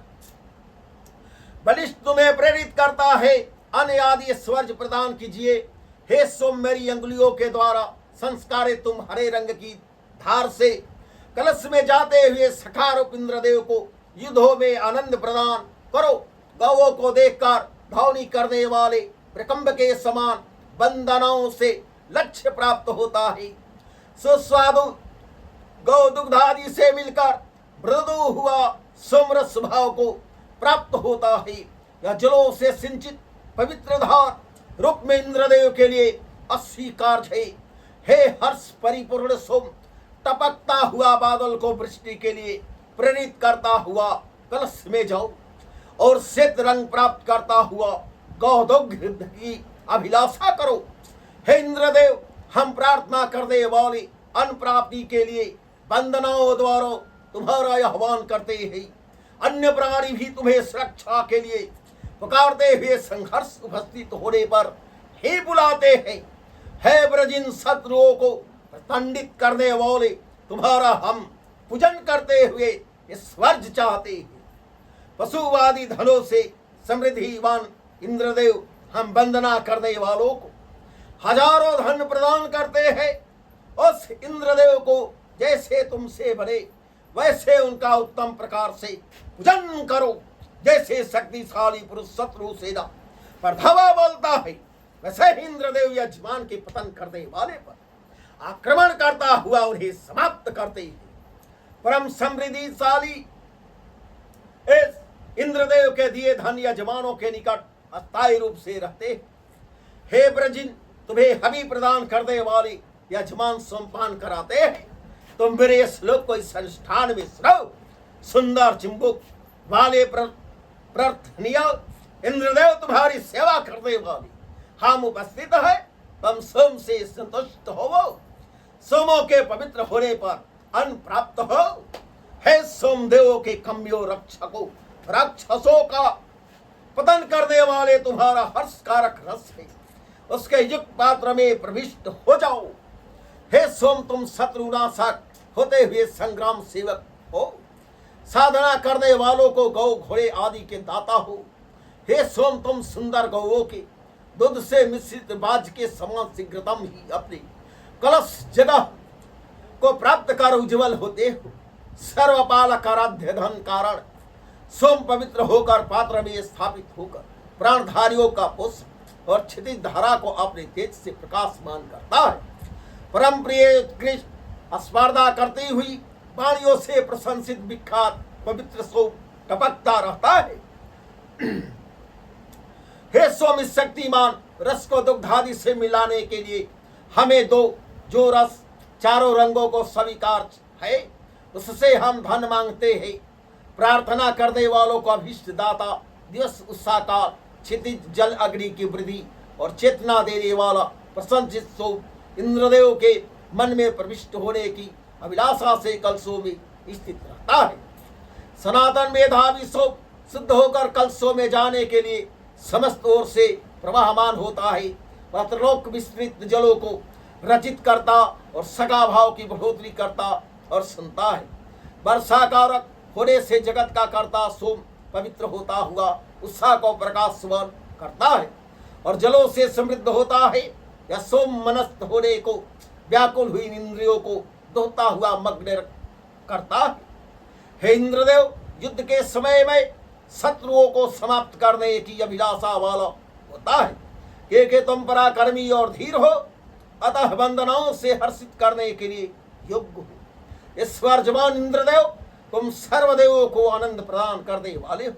बलिष्ठ तुम्हें प्रेरित करता है। अन्य आदि स्वर्ज प्रदान कीजिए। हे सोम, मेरी अंगुलियों के द्वारा संस्कारित तुम हरे रंग की धार से कलश में जाते हुए सखा रूप इंद्रदेव को युद्धों में आनंद प्रदान करो। गौओं को देखकर धौनी करने वाले प्रकंभ के समान वंदनाओं से लक्ष्य प्राप्त होता है। सुस्वादु गौ दुग्ध आदि से मिलकर मृदु हुआ सुम्र स्वभाव को प्राप्त होता है। यह जलों से सिंचित पवित्र धार रूप में इंद्रदेव के लिए अस्वीकार्य है। हे हर्ष परिपूर्ण सोम, टपकता हुआ बादल को वृष्टि के लिए प्रेरित करता हुआ कलश में जाओ और श्वेत रंग प्राप्त करता हुआ गौदुग्ध की अभिलाषा करो। हे इंद्रदेव, हम प्रार्थना करने वाले अन्न प्राप्ति के लिए वंदनाओं द्वारा तुम्हारा आह्वान करते हैं। अन्य प्राणी भी तुम्हें सुरक्षा के लिए पुकारते हुए संघर्ष उपस्थित होने पर ही बुलाते हैं। हे ब्रजिन शत्रुओं को प्रतंडित करने वाले, तुम्हारा हम पूजन करते हुए स्वर्ग चाहते हैं। पशुवादी धनों से समृद्धिवान इंद्रदेव, हम वंदना करने वालों को हजारों धन प्रदान करते हैं। उस इंद्रदेव को जैसे तुमसे बने वैसे उनका उत्तम प्रकार से पूजन करो। जैसे शक्तिशाली पुरुष शत्रु सेना पर धावा बोलता है, वैसे ही इंद्रदेव यजमान के पतन करने वाले पर आक्रमण करता हुआ उन्हें समाप्त करते हैं। परम समृद्धिशाली इस इंद्रदेव के दिए धन यजमानों के निकट अस्थायी रूप से रहते। हे ब्रजिन, तुम्हें हवि प्रदान करने वाले यजमान सोमपान कराते हैं। तुम मेरे इस श्लोक को इस अनुष्ठान में सुनो। सुंदर चिंबुक वाले प्रार्थनीय इंद्रदेव तुम्हारी सेवा करने वाले हम उपस्थित है। तुम सोम से संतुष्ट हो। सोमों के पवित्र होने पर अन्न प्राप्त हो। हे सोमदेवों के कम्यो रक्षकों, राक्षसों का पतन करने वाले तुम्हारा हर्षकारक रस है, उसके युक्त पात्र में प्रविष्ट हो जाओ। हे सोम, तुम शत्रुनाशक होते हुए संग्राम सेवक हो। साधना करने वालों को गौ घोड़े आदि के दाता हो। हे सोम, तुम सुंदर गौओं के दूध से मिश्रित बाज के समान शीघ्रतम ही अपने कलश जगह को प्राप्त कर उज्जवल होते हो। सर्वपालक आराध्य धन कारण सोम पवित्र होकर पात्र में स्थापित होकर प्राणधारियों का पोषण और क्षितिज धारा को अपने तेज से प्रकाशमान करता है। परम प्रिय उत्कृष्ट स्पर्धा करती हुई वाणियों से प्रशंसित विख्यात पवित्र सोम टपकता रहता है। हे सोम, इस शक्तिमान रस को दुग्धादि से मिलाने के लिए हमें दो जो रस चारों रंगों को स्वीकार है, उससे हम धन मांगते हैं। प्रार्थना करने वालों को अभीष्ट दाता दिवस उत्साह काल क्षितिज जल अग्नि की वृद्धि और चेतना देने वाला प्रसन्नचित सोम इंद्रदेव के मन में प्रविष्ट होने की अभिलाषा से कलशों में स्थित रहता है। सनातन मेधावी सोम शुद्ध होकर कलशों में जाने के लिए समस्त ओर से प्रवाहमान होता है। वह त्रिलोक विस्तृत जलों को रचित करता और सगा भाव की बढ़ोतरी करता और सुनता है। वर्षाकारक होने से जगत का कर्ता सोम पवित्र होता हुआ उत्साह को प्रकाशवान करता है और जलों से समृद्ध होता है। यह सोम मनस्थ होने को व्याकुल हुई इंद्रियों को दोहता हुआ मग्न करता है। हे इंद्रदेव, युद्ध के समय में शत्रुओं को समाप्त करने की अभिलाषा वाला होता है, क्योंकि तुम पराक्रमी और धीर हो, अतः वंदनाओं से हर्षित करने के लिए योग्य हो। ईश्वरजमान इंद्रदेव, तुम सर्वदेवों को आनंद प्रदान करने वाले हो,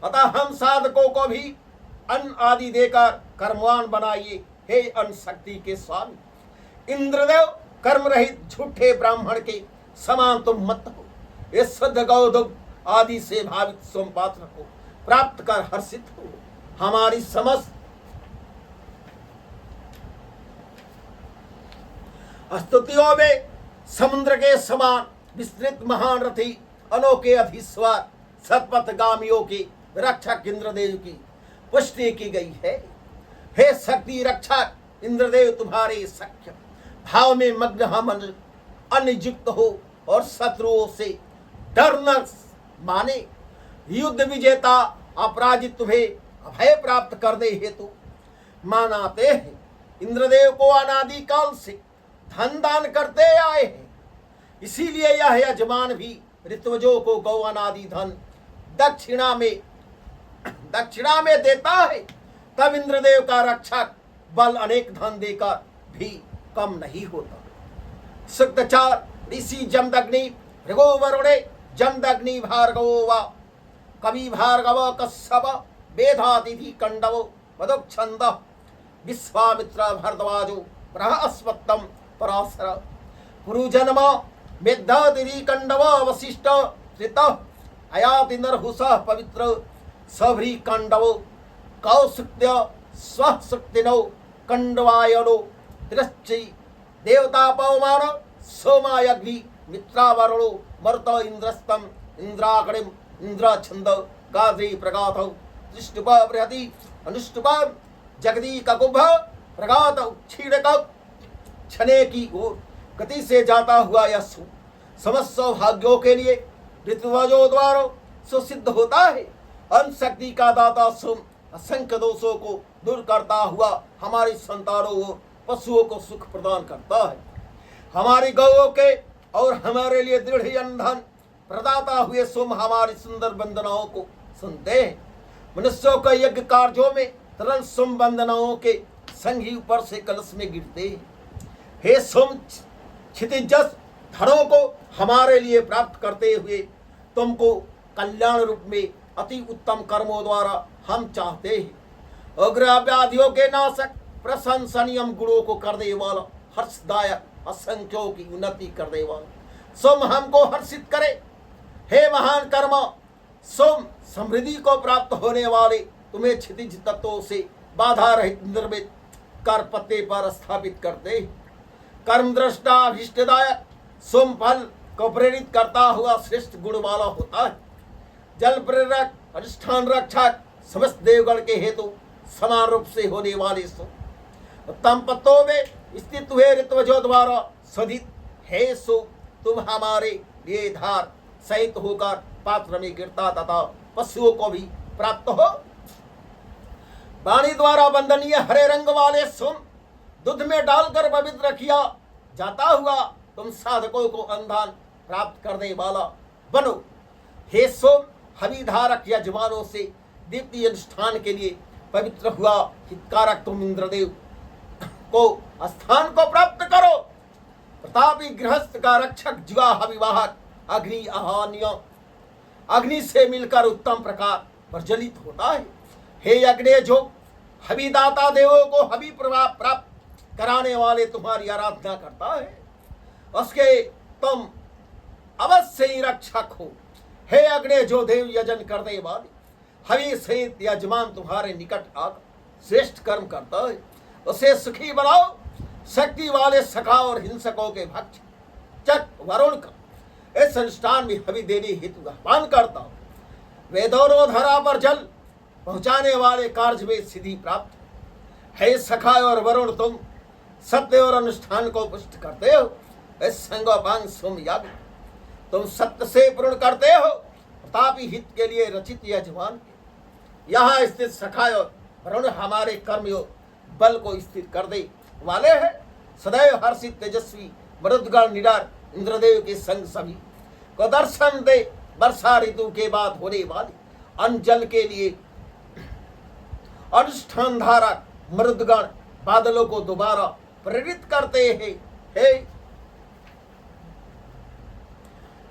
अतः हम साधकों को भी अन्न आदि देकर कर्मवान बनाइए। हे अन्न शक्ति के स्वामी इंद्रदेव, कर्म रहित झूठे ब्राह्मण के समान तुम मत हो। इस शुद्ध गौदुग्ध आदि से भावित सोम पात्र को प्राप्त कर हर्षित हो। हमारी समस्त स्तुतियों में समुद्र के समान विस्तृत महान रथी अनोखे अधीश्वर सतपथगामियों की रक्षक इंद्रदेव की पुष्टि की गई है। हे शक्ति रक्षक इंद्रदेव, तुम्हारे सख्य भाव में मग्न हम अनियुक्त हो और शत्रुओं से डर न माने। युद्ध विजेता अपराजित तुम्हें अभय प्राप्त करने हेतु मानाते हैं। इंद्रदेव को अनादि काल से धन दान करते आए हैं, इसीलिए यह यजमान भी ऋतुजों को गौ अनादि धन दक्षिणा में देता है। तब इंद्रदेव का रक्षक बल अनेक धन देकर भी कम नहीं होता। शुक्ताचार ऋषि जमदग्नि भृगो वरुणे जमदग्नि भार्गवो वा कवि भार्गव कश्यप वेदातिथि कंडव मदुच्छंद विश्वामित्र भरद्वाजो बृहस्पत्यम पराशर पुरुजन्म मेधातिथि कंडव वशिष्ठ त्रित अयाति नरहुष पवित्र सभ्री कंडव कौशुक्य स्वशक्तिनो कंडवायनो तिरश्चि देवता पवमान सोमायग्नि मित्रावरुणो मरुत इंद्रस्तम इंद्राकणिम इंद्रछंद गाद्री प्रगात दृष्टुप बृहति अनुष्टुप जगदी ककुभ प्रगात क्षीणक छने की ओर गति से जाता हुआ यह समस्त सौभाग्यों के लिए ऋतुवजों द्वारा सुसिद्ध होता है। अन्न शक्ति का दाता सोम असंख्य दोषों को दूर करता हुआ हमारी संतानों और पशुओं को सुख प्रदान करता है। हमारी गौओं के और हमारे लिए दृढ़ ईंधन प्रदाता हुए सोम हमारी सुंदर वंदनाओं को सुनते हैं। मनुष्यों के यज्ञ कार्यों में तरल सोम वंदनाओं के संग ही ऊपर से कलश में गिरते हैं। हे सोम क्षितिजस धनों को हमारे लिए प्राप्त करते हुए तुमको कल्याण रूप में अति उत्तम कर्मों द्वारा हम चाहते हैं। उग्र व्याधियों के नाशक प्रशंसनीय गुणों को करने वाला, हर्षदायक असंख्यों की उन्नति करने वाला सोम हमको हर्षित करे। हे महान कर्म, सोम समृद्धि को प्राप्त होने वाले तुम्हें क्षितिज तत्वों से बाधा रहित निर्मित कर पत्ते पर स्थापित करते। कर्म दृष्टा अभिष्टदायक सोम फल को प्रेरित करता हुआ श्रेष्ठ गुण वाला होता है। जल प्रेरक, अधिष्ठान रक्षक, समस्त देवगण के हेतु समान रूप से होने वाले सोम उत्तम पत्तों में स्थित हुए ऋतुवजों द्वारा सदित। हे सोम, तुम हमारे लिए धार सहित होकर पात्र में गिरता तथा पशुओं को भी प्राप्त हो। वाणी द्वारा वंदनीय हरे रंग वाले सोम दूध में डालकर पवित्र किया जाता हुआ तुम साधकों को अंधान प्राप्त करने वाला बनो। हे सोम, हवि धारक यजमानों से दीप्ति अनुष्ठान के लिए पवित्र हुआ हितकारक तुम इंद्रदेव को स्थान को प्राप्त करो। प्रतापी गृहस्थ का रक्षक जुआ हविवाहक अग्नि आहान्य अग्नि से मिलकर उत्तम प्रकार प्रज्वलित होता है। हे अग्नि, जो हविदाता देवों को हवि प्रभाव प्राप्त कराने वाले तुम्हारी आराधना करता है, उसके तुम अवश्य ही रक्षक हो। हे अग्नि, जो देव यजन करने वाले हवि सहित यजमान तुम्हारे निकट आकर श्रेष्ठ कर्म करता है, उसे सुखी बनाओ। शक्ति वाले सखा और हिंसकों के भक्ष चक वरुण का इस अनुष्ठान में हवि देने हेतु आह्वान करता हूं। वे दोनों धरा पर जल पहुंचाने वाले कार्य में सिद्धि प्राप्त है। सखा और वरुण, तुम सत्य और अनुष्ठान को पुष्ट करते हो। इस संगोपांग सोम यज्ञ तुम सत्य से पूर्ण करते हो। प्रतापी हित के लिए रचित यजमान यहाँ स्थित सखा और वरुण हमारे कर्म बल को स्थिर कर दे वाले हैं। सदैव हर्षित तेजस्वी मरुदगण निडार इंद्रदेव के संग सभी को दर्शन दे। वर्षा ऋतु के बाद होने वाली अन्न जल के लिए अनुष्ठान धारक मरुदगण बादलों को दोबारा प्रेरित करते हैं। हे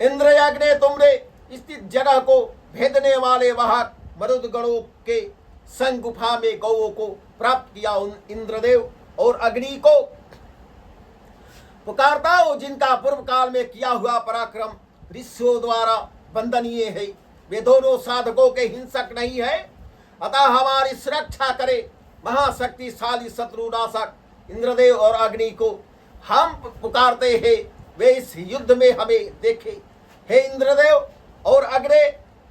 इंद्रयाग ने तुमने स्थित जगह को भेदने वाले वाहक मरुदगणों के संग गुफा में गौओं को प्राप्त किया। उन इंद्रदेव और अग्नि को पुकारता हो जिनका पूर्व काल में किया हुआ पराक्रम ऋषियों द्वारा वंदनीय है। वे दोनों साधकों के हिंसक नहीं है, अतः हमारी सुरक्षा करे। महाशक्तिशाली शत्रुनाशक इंद्रदेव और अग्नि को हम पुकारते हैं, वे इस युद्ध में हमें देखे। हे इंद्रदेव और अग्नि,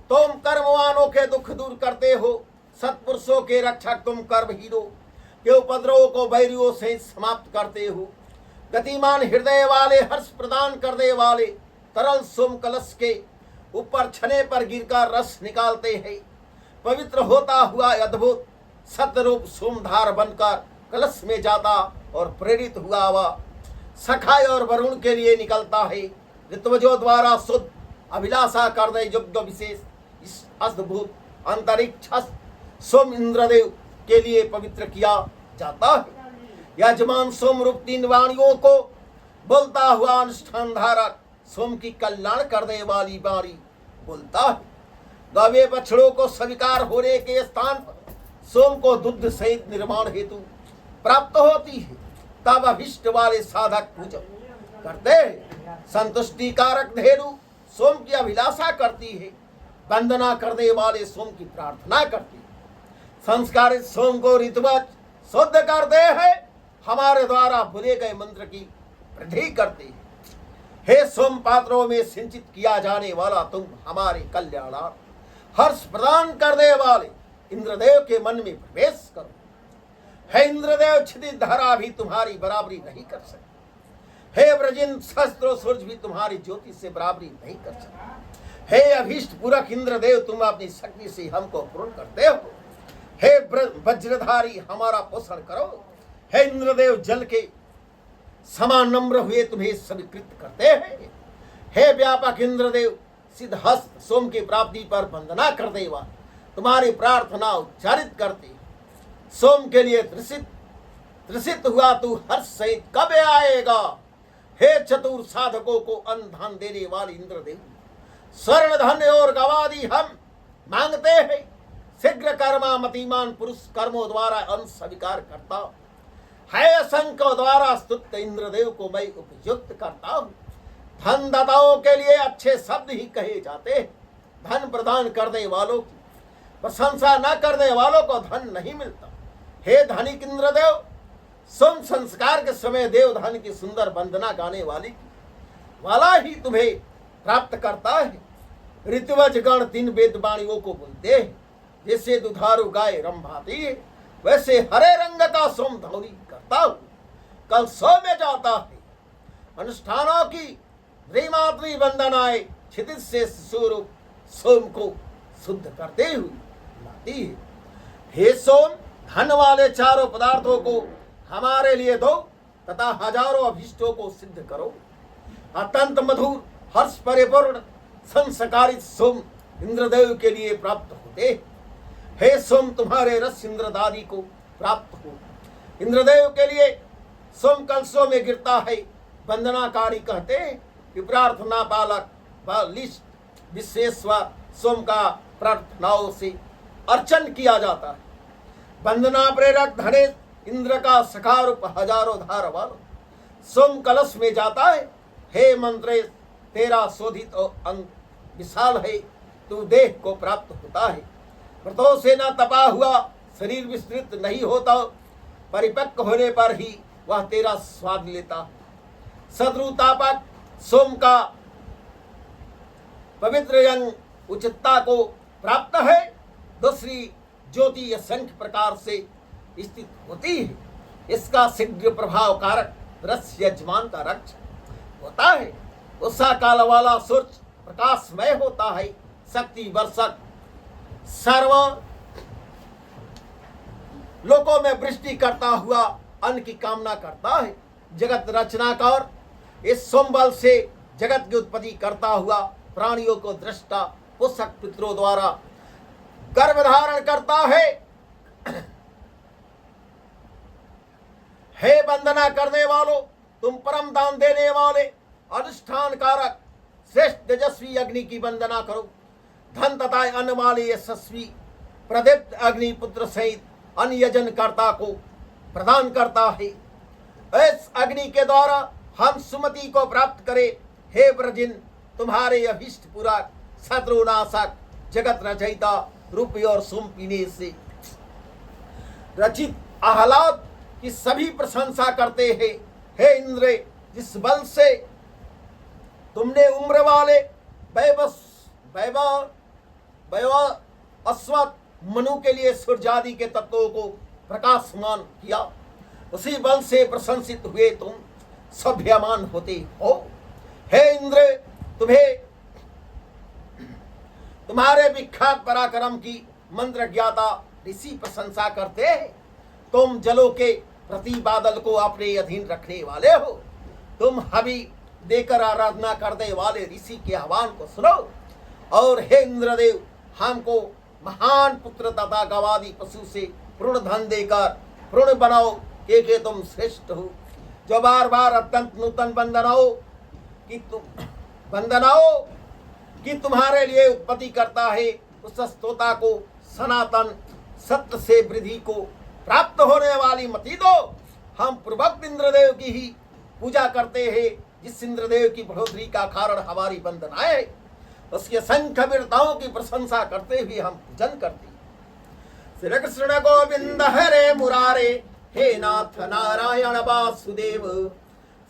तुम कर्मवानों के दुख दूर करते हो। सत्पुरुषों के रक्षक तुम कर्महीनों के उपद्रवों को बैरियों से समाप्त करते हो। गतिमान हृदय वाले, हर्ष प्रदान करने वाले तरल सोम कलश के ऊपर छने पर गिरकर रस निकालते हैं। पवित्र होता हुआ अद्भुत सत्यरूप सोमधार बनकर कलश में जाता और प्रेरित हुआ वह सखाय और वरुण के लिए निकलता है। ऋतुवजों द्वारा शुद्ध अभिलाषा करने योग्य विशेष इस अद्भुत अंतरिक्ष सोम इंद्रदेव के लिए पवित्र किया जाता है। यजमान सोम रूप तीन वाणियों को बोलता हुआ अनुष्ठान धारक सोम की कल्याण करने वाली वाणी बोलता है। गवे बछड़ों को स्वीकार होने के स्थान पर सोम को दुग्ध सहित निर्माण हेतु प्राप्त होती है। तब अभिष्ट वाले साधक पूजा करते हैं। संतुष्टि कारक धेनु सोम की अभिलाषा करती है। वंदना करने वाले सोम की प्रार्थना करती है। संस्कारित सोम को ऋतुवत शुद्ध करते हैं। हमारे द्वारा बोले गए मंत्र की वृद्धि करते हैं। हे सोम पात्रों में सिंचित किया जाने वाला तुम हमारे कल्याणार्थ हर्ष प्रदान करने वाले इंद्रदेव के मन में प्रवेश करो। हे इंद्रदेव, क्षितिज धरा भी तुम्हारी बराबरी नहीं कर सकते। हे ब्रजिन, शस्त्रो सूर्य भी तुम्हारी ज्योति से बराबरी नहीं कर सकते। हे अभीष्ट पूरक इंद्रदेव, तुम अपनी शक्ति से हमको पूर्ण करते हो। हे वज्रधारी, हमारा पोषण करो। हे इंद्रदेव, जल के समान नम्र हुए तुम्हें स्वीकृत करते हैं। हे व्यापक इंद्रदेव, सिद्धहस्त सोम की प्राप्ति पर वंदना करने वाले तुम्हारी प्रार्थना उच्चारित करते सोम के लिए त्रसित हुआ तू हर्ष सहित कब आएगा। हे चतुर साधकों को अन्न धन देने वाले इंद्रदेव, स्वर्ण धन्य और गवादी हम मांगते हैं। शीघ्र कर्मा मतिमान पुरुष कर्मों द्वारा अंश स्वीकार करता है। असंख्य द्वारा स्तुत इंद्रदेव को मैं उपयुक्त करता हूँ। धन दाताओं के लिए अच्छे शब्द ही कहे जाते हैं। धन प्रदान करने वालों की प्रशंसा न करने वालों को धन नहीं मिलता। हे धनिक इंद्रदेव, सोम संस्कार के समय देवधन की सुंदर वंदना गाने वाला ही तुम्हें प्राप्त करता है। ऋतुवज गण 3 वेद वाणियों को बोलते हैं। जैसे दुधारू गाय रंभाती है, वैसे हरे रंग का सोम धौरी करता हूँ। कल सो में जाता है। अनुष्ठानों की द्विमात्री वंदनाएं क्षितिज से स्वरूप सोम को शुद्ध करते हुए लाती है। हे सोम, धन वाले चारों पदार्थों को हमारे लिए दो तथा हजारों अभिष्टों को सिद्ध करो। अत्यंत मधुर हर्ष परिपूर्ण संस्कारित सोम इंद्रदेव के लिए प्राप्त होते। हे सोम, तुम्हारे रस इंद्रदारी को प्राप्त हो। इंद्रदेव के लिए सोम कलशों में गिरता है। वंदनाकारी कहते हैं कि प्रार्थना पालक बलिष्ठ विश्वेश्वर सोम का प्रार्थनाओं से अर्चन किया जाता है। वंदना प्रेरक धनेश इंद्र का सखा रूप हजारों धार वालों सोम कलश में जाता है। हे मंत्रेश, तेरा शोधित और अंग विशाल है। तू देह को प्राप्त होता है। व्रतों से न तपा हुआ शरीर विस्तृत नहीं होता। परिपक्व होने पर ही वह तेरा स्वाद लेता। शत्रुतापक सोम का पवित्र अंग उचितता को प्राप्त है। दूसरी ज्योति असंख्य प्रकार से स्थित होती है। इसका शीघ्र प्रभाव कारक रस यजमान का रक्ष होता है। उषा काल वाला सूर्य प्रकाशमय होता है। शक्ति वर्षक सर्व लोकों में वृष्टि करता हुआ अन्न की कामना करता है। जगत रचनाकार इस सोमबल से जगत की उत्पत्ति करता हुआ प्राणियों को दृष्टा पोषक पितरों द्वारा गर्भ धारण करता है। हे वंदना करने वालों, तुम परम दान देने वाले अनुष्ठान कारक श्रेष्ठ तेजस्वी अग्नि की वंदना करो। धन तथा अन्न वाले यशस्वी प्रदीप्त अग्नि पुत्र सहित अन्न यजन कर्ता को प्रदान करता है। इस अग्नि के द्वारा हम सुमति को प्राप्त करें। हे ब्रजिन, तुम्हारे अभिष्ट पूरा शत्रुनाशक जगत रचयिता रूपी और सोम पीने से रचित आह्लाद की सभी प्रशंसा करते हैं। हे इंद्र, जिस बल से तुमने उम्र वाले अश्वत्थ मनु के लिए सूर्यादि के तत्वों को प्रकाशमान किया, उसी बल से प्रशंसित हुए तुम सभ्यमान होते हो। हे इंद्र, तुम्हारे विख्यात पराक्रम की मंत्र ज्ञाता ऋषि प्रशंसा करते हैं। तुम जलों के प्रति बादल को अपने अधीन रखने वाले हो। तुम हवि देकर आराधना करने वाले ऋषि के आह्वान को सुनो। और हे इंद्रदेव, हमको महान पुत्र तथा गवादी पशु से पूर्ण धन देकर पूर्ण बनाओ, क्योंकि तुम श्रेष्ठ हो। जो बार बार अत्यंत नूतन वंदनाओं की तुम्हारे लिए उत्पत्ति करता है, उस स्तोता को सनातन सत्य से वृद्धि को प्राप्त होने वाली मति दो। हम पूर्वक इंद्रदेव की ही पूजा करते हैं, जिस इंद्रदेव की बढ़ोतरी का कारण हमारी वंदनाएं है। उसके संख्य वीरताओं की प्रशंसा करते हुए हम पूजन करते हैं। श्री कृष्ण गोविंद हरे मुरारे, हे नाथ नारायण वासुदेव।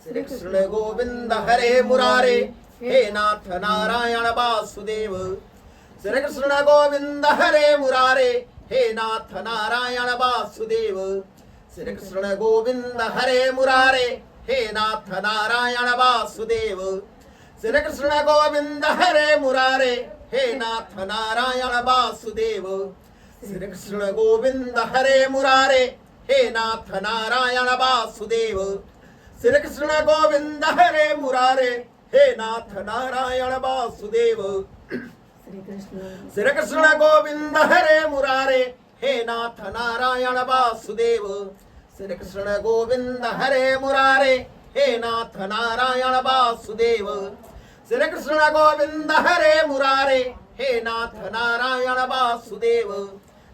श्री कृष्ण गोविंद हरे मुरारे, हे नाथ नारायण वासुदेव। श्री कृष्ण गोविंद हरे मुरारे, हे नाथ नारायण वासुदेव। श्री कृष्ण गोविंद हरे मुरारे, हे नाथ नारायण वासुदेव। श्री कृष्ण गोविंद हरे मुरारे, हे नाथ नारायण वासुदेव। श्री कृष्ण गोविंद हरे मुरारे, हे नाथ नारायण वासुदेव। श्री कृष्ण गोविंद हरे मुरारे, हे नाथ नारायण वासुदेव। श्री कृष्ण गोविंद हरे मुरारे, हे नाथ नारायण वासुदेव। श्री कृष्ण गोविंद हरे मुरारे, हे नाथ नारायण वासुदेव। श्री कृष्ण गोविंद हरे मुरारे, हे नाथ नारायण वासुदेव।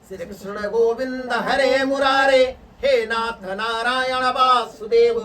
श्री कृष्ण गोविंद हरे मुरारे, हे नाथ नारायण वासुदेव।